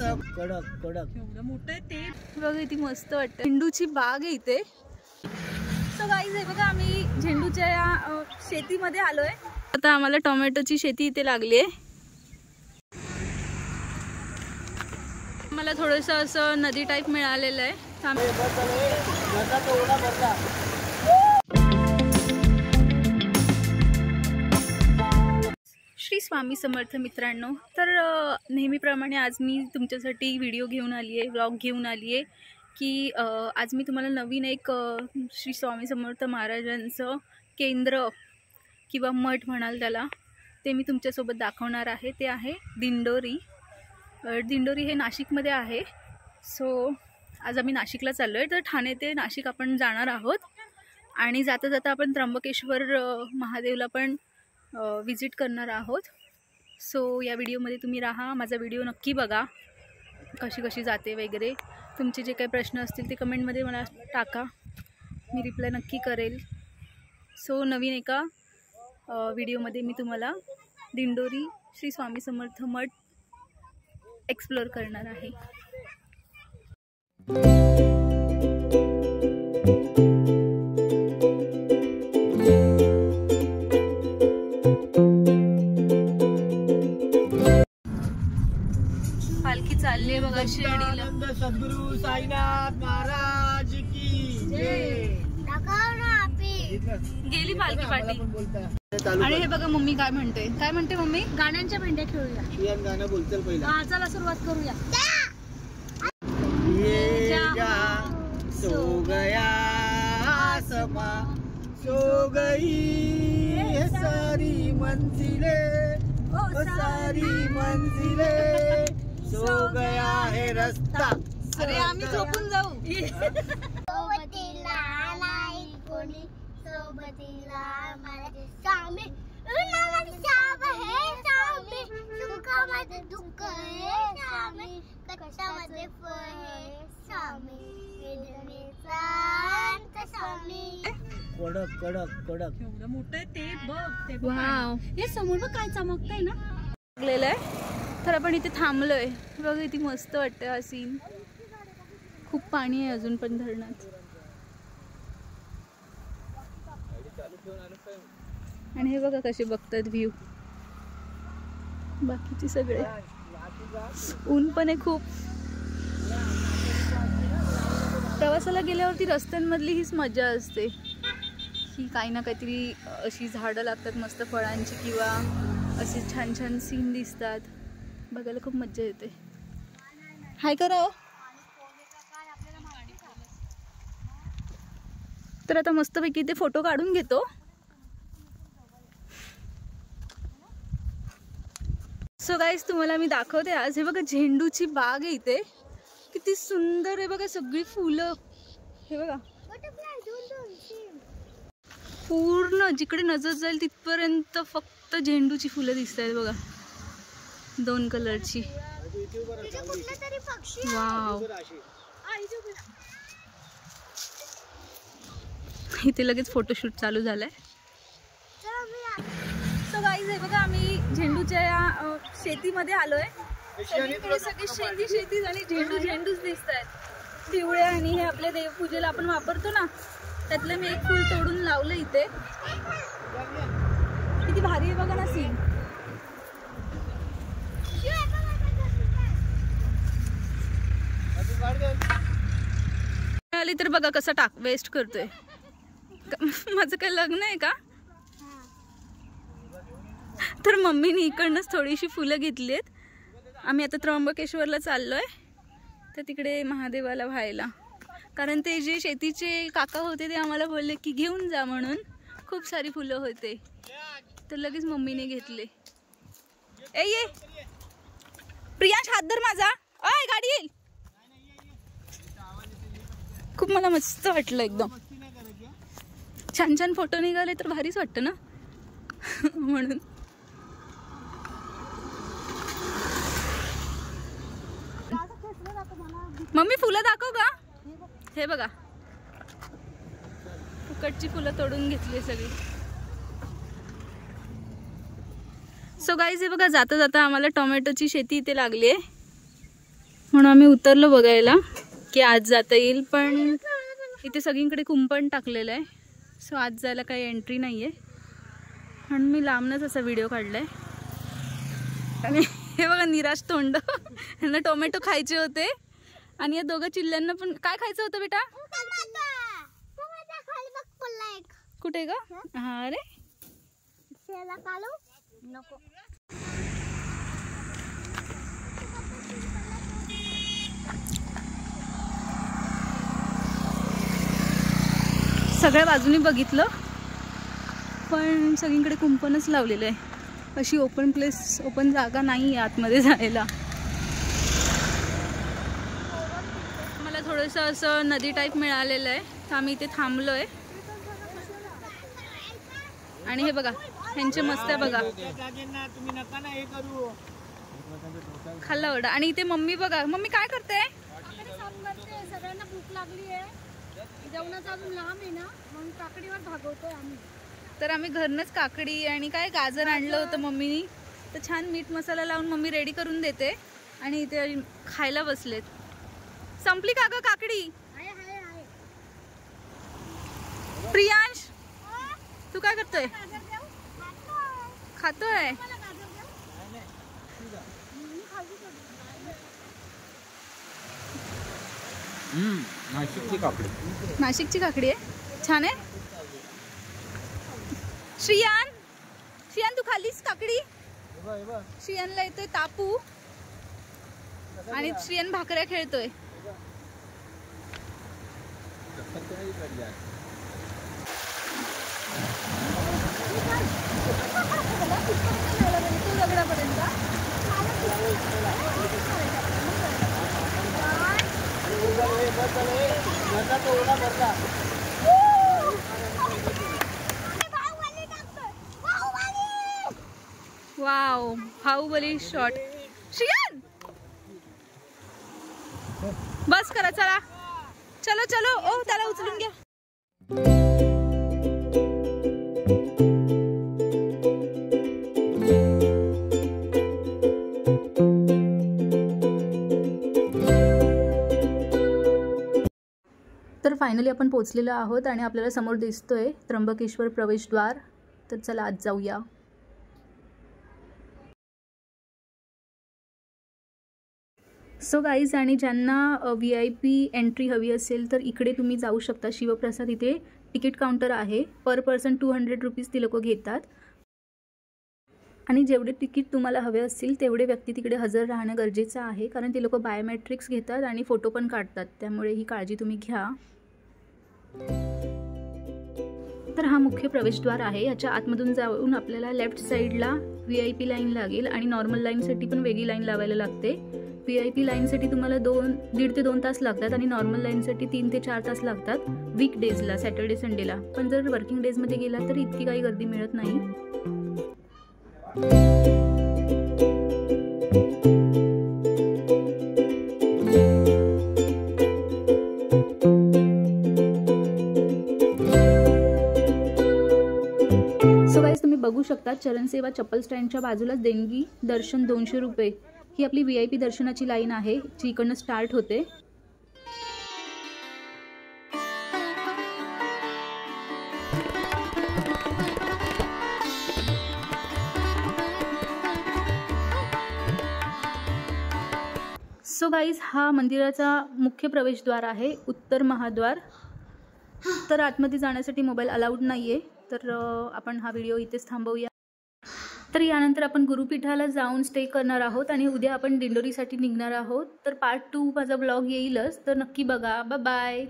कडक कडक एवढं मोठं आहे ते बघा किती मस्त वाटतं. झेंडूची बाग आहे इथे. सो गाईज हे बघा आम्ही झेंडूच्या या शेतीमध्ये आलोय. आता आम्हाला टोमॅटोची शेती इथे लागली आहे. मला थोडंसं असं नदी टाईप मिळालेलं आहे. श्री स्वामी समर्थ मित्रांनो, तर नेहमीप्रमाणे आज मी तुमच्यासाठी व्हिडिओ घेऊन आली आहे, व्लॉग घेऊन आली आहे की आज मी तुम्हाला नवीन एक श्री स्वामी समर्थ महाराजांचं केंद्र किंवा मठ म्हणाल त्याला, ते मी तुमच्यासोबत दाखवणार आहे. ते आहे दिंडोरी. दिंडोरी हे नाशिकमध्ये आहे. सो आज आम्ही नाशिकला चाललो आहे. तर ठाणे ते नाशिक आपण जाणार आहोत आणि जाता जाता आपण त्र्यंबकेश्वर महादेवला पण विजिट करणार आहोत. सो या व्हिडिओमध्ये तुम्ही राहा, माझा व्हिडिओ नक्की बघा, कशी कशी जाते वगैरे. तुमचे जे काही प्रश्न असतील ते कमेंटमध्ये मला टाका, मी रिप्लाय नक्की करेल. सो नवीन एका व्हिडिओमध्ये मी तुम्हाला दिंडोरी श्री स्वामी समर्थ मठ एक्सप्लोर करणार आहे. पालखी चालली आहे बघा शिर्डीला. सद्गुरु साईनाथ महाराज की जय. गेली पालखी पाठी. आणि हे बघा मम्मी काय म्हणते मम्मी? गाण्यांच्या भेंड्या खेळूया. गाणं बोलतील पहिला. चला सुरुवात करूया. ये जा सो गया समा सो गई सारी मंजिले, सारी मंजिले, सो गया है रस्ता. अरे आम्ही झोपून जाऊ. कडक कडक कडक एवढं मोठं आहे ते बघ. ते वाव, हे समोर बघ काय चमकतंय ना. लागलेलं आहे. तर आपण इथे थांबलोय. बघा किती मस्त वाटतं हा सीन. खूप पाणी आहे अजून पण धरणात. आणि हे बघा कसे बघतात व्ह्यू बाकीचे सगळे. ऊन पण आहे खूप. प्रवासाला गेल्यावरती रस्त्यांमधली हीच मजा असते की काही ना काहीतरी अशी झाडं लागतात मस्त फळांची किंवा असे छान छान सीन दिसतात, बघायला खूप मजा येते. हाय करा. तर आता मस्तपैकी ते फोटो काढून घेतो. सो गाईज तुम्हाला मी दाखवते आज. हे बघा झेंडूची बाग आहे इथे. किती सुंदर आहे बघा, सगळी फुलं. हे बघा पूर्ण जिकडे नजर जाईल तिथपर्यंत फक्त झेंडूची फुलं दिसत आहेत बघा, 2 कलरची. वाव, इथे लगेच फोटोशूट चालू झालाय. सो गाईज हे बघा आम्ही झेंडूच्या या शेतीमध्ये आलोय. सगळीकडे सगळी शेतीच आणि झेंडूच दिसत आहेत. पिवळे आणि हे आपल्या देवपूजेला आपण वापरतो ना, त्यातलं मी एक फूल तोडून लावलं इथे. किती भारी आहे बघा ना सीन. आली तर बघा कसा वेस्ट करतोय. माझं काय लग्न आहे का? तर मम्मीने इकडनंच थोडीशी फुलं घेतलीत. आम्ही आता त्र्यंबकेश्वरला चाललोय, तर तिकडे महादेवाला व्हायला. कारण ते जे शेतीचे काका होते ते आम्हाला बोलले की घेऊन जा म्हणून. खूप सारी फुलं होते तर लगेच मम्मीने घेतले. ये प्रियांश, हात धर माझा. अय गाडी येईल. खूप मला मस्त वाटलं एकदम. छान छान फोटो निघाले तर भारीच वाटतं ना म्हणून. मम्मी फुलं दाखव का? हे बघा फुकटची फुलं तोडून घेतली सगळी. सो गाईज हे बघा जाता जाता आम्हाला टोमॅटोची शेती इथे लागली आहे. म्हणून आम्ही उतरलो बघायला की आज जाता येईल, पण इथे सगळीकडे कुंपण टाकलेलं आहे, सो आज जायला काही एंट्री नाही आहे. म्हणून मी लांबनच असा व्हिडिओ काढलाय. आणि हे बघा निराश तोंड, यांना टोमॅटो खायचे होते आणि या दोघं चिल्ल्यांना पण काय खायचं होतं बेटा? कुठे ग? हा अरे नको. सगळ्या बाजूनी बघितलं पण सगळीकडे कुंपणच लावलेलं आहे. अशी ओपन प्लेस, ओपन जागा नाही आहे आतमध्ये जायला. मला थोडंसं असं नदी टाईप मिळालेलं आहे, तर आम्ही इथे थांबलो आहे. आणि हे बघा ह्यांचे मस्त आहे बघा, खाल्ला वडा. आणि इथे मम्मी बघा, मम्मी काय करते? सगळ्यांना भूक लागली आहे, जेवणाचा अजून लांब आहे ना, म्हणून काकडीवर भागवतोय आम्ही. तर आम्ही घरनंच काकडी आणि काय गाजर आणलं होतं मम्मीनी, तर छान मीठ मसाला लावून मम्मी रेडी करून देते आणि इथे खायला बसलेत. संपली का ग काकडी? प्रियांश तू काय करतोय? खातोय. नाशिकची काकडी. नाशिकची काकडी आहे, छान आहे. श्रियान, श्रियान तू खाल्लीस काकडी? श्रियानला येतोय तापू आणि श्रियान भाकऱ्या खेळतोय. Wow, Baahubali shot. श्रियान बस करा, चला चलो चलो. ओ त्याला उचलून घ्या. तर फायनली आपण पोहोचलेलो आहोत आणि आपल्याला समोर दिसतोय त्र्यंबकेश्वर प्रवेशद्वार. तर चला आज जाऊया. सो गाईज, आणि ज्यांना VIP एंट्री हवी असेल तर इकडे तुम्ही जाऊ शकता. शिवप्रसाद इथे तिकीट काउंटर आहे. पर पर्सन 200 रुपीज ती लोक घेतात. आणि जेवढे तिकीट तुम्हाला हवे असतील तेवढे व्यक्ती तिकडे हजर राहणं गरजेचं आहे, कारण ते लोक बायोमेट्रिक्स घेतात आणि फोटो पण काढतात, त्यामुळे ही काळजी तुम्ही घ्या. तर हा मुख्य प्रवेशद्वार आहे. याच्या आतमधून जाऊन आपल्याला लेफ्ट साईडला VIP लाईन लागेल आणि नॉर्मल लाईनसाठी पण वेगळी लाईन लावायला लागते. VIP लाईनसाठी तुम्हाला 1.5 ते 2 तास लागतात आणि नॉर्मल लाईनसाठी 3 ते 4 तास लागतात वीकडेजला, सॅटर्डे संडेला. पण जर वर्किंग डेजमध्ये गेला तर इतकी काही गर्दी मिळत नाही. सो गाईज, तुम्ही बघू शकता चरणसेवा चप्पल स्टँडच्या बाजूलाच देणगी दर्शन 200 रुपये ही आपली VIP दर्शनाची लाईन आहे, जी इकडनं स्टार्ट होते. सो गाईज, हा मंदिराचा मुख्य प्रवेशद्वार आहे, उत्तर महाद्वार. तर आतमध्ये जाण्यासाठी मोबाईल अलाउड नाही आहे, तर आपण हा व्हिडिओ इथेच थांबवूया. तर यानंतर आपण गुरुपीठाला जाऊन स्टे करणार आहोत आणि उद्या आपण दिंडोरीसाठी निघणार आहोत. तर पार्ट 2 माझा ब्लॉग येईलच, तर नक्की बघा. Bye bye.